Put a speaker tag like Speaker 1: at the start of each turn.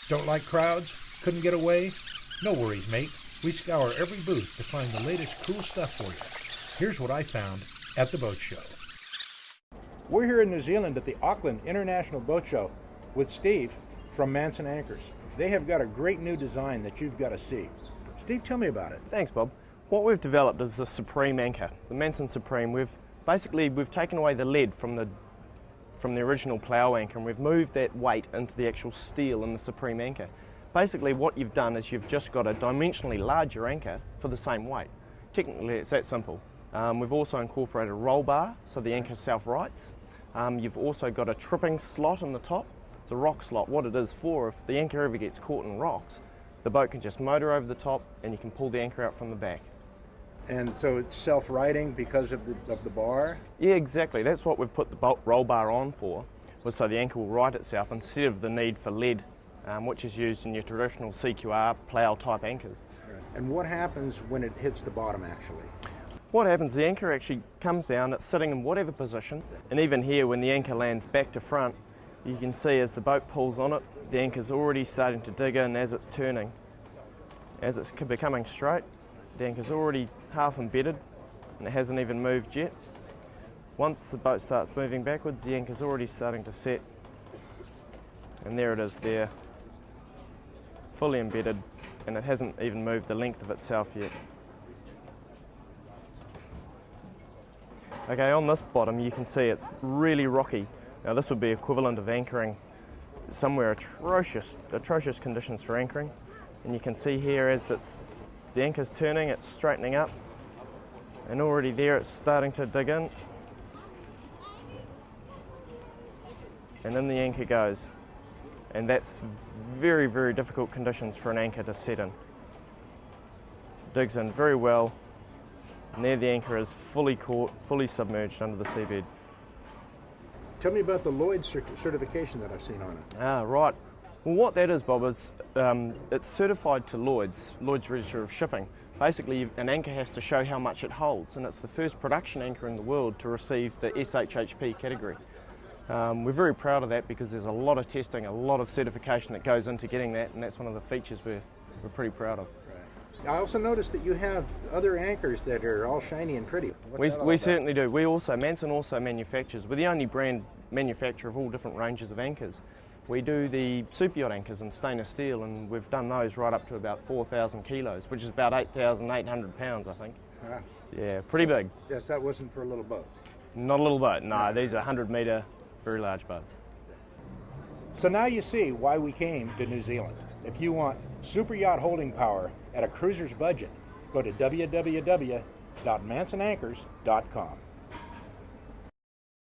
Speaker 1: Don't like crowds? Couldn't get away? No worries, mate. We scour every booth to find the latest cool stuff for you. Here's what I found at the boat show. We're here in New Zealand at the Auckland International Boat Show with Steve from Manson Anchors. They have got a great new design that you've got to see. Steve, tell me about it.
Speaker 2: Thanks, Bob. What we've developed is the Supreme anchor, the Manson Supreme. We've taken away the lead from the original plough anchor, and we've moved that weight into the actual steel in the Supreme anchor. Basically what you've done is you've just got a dimensionally larger anchor for the same weight. Technically it's that simple. We've also incorporated a roll bar so the anchor self-rights. You've also got a tripping slot in the top. It's a rock slot. What it is for, if the anchor ever gets caught in rocks, the boat can just motor over the top and you can pull the anchor out from the back.
Speaker 1: And so it's self-righting because of the bar?
Speaker 2: Yeah, exactly. That's what we've put the roll bar on for, was so the anchor will right itself instead of the need for lead, which is used in your traditional CQR plough type anchors.
Speaker 1: Right. And what happens when it hits the bottom actually?
Speaker 2: What happens, the anchor actually comes down, it's sitting in whatever position, and even here when the anchor lands back to front, you can see as the boat pulls on it, the anchor's already starting to dig in as it's turning. As it's becoming straight, the anchor's already half embedded and it hasn't even moved yet. Once the boat starts moving backwards, the anchor's already starting to set, and there it is there, fully embedded, and it hasn't even moved the length of itself yet. Okay, on this bottom you can see it's really rocky. Now this would be equivalent of anchoring somewhere atrocious conditions for anchoring. And you can see here as the anchor's turning, it's straightening up. And already there it's starting to dig in. And in the anchor goes. And that's very, very difficult conditions for an anchor to set in. Digs in very well. And there the anchor is fully caught, fully submerged under the seabed.
Speaker 1: Tell me about the Lloyd's certification that I've seen on it.
Speaker 2: Ah, right. Well, what that is, Bob, is it's certified to Lloyd's Register of Shipping. Basically, an anchor has to show how much it holds, and it's the first production anchor in the world to receive the SHHP category. We're very proud of that because there's a lot of testing, a lot of certification that goes into getting that, and that's one of the features we're pretty proud of.
Speaker 1: Right. I also noticed that you have other anchors that are all shiny and pretty.
Speaker 2: We certainly do. Manson also manufactures. We're the only brand manufacturer of all different ranges of anchors. We do the super yacht anchors in stainless steel, and we've done those right up to about 4,000 kilos, which is about 8,800 pounds, I think.
Speaker 1: Ah.
Speaker 2: Yeah, pretty big.
Speaker 1: Yes, that wasn't for a little boat.
Speaker 2: Not a little boat, no. These are 100-metre, very large boats.
Speaker 1: So now you see why we came to New Zealand. If you want super yacht holding power at a cruiser's budget, go to www.mansonanchors.com.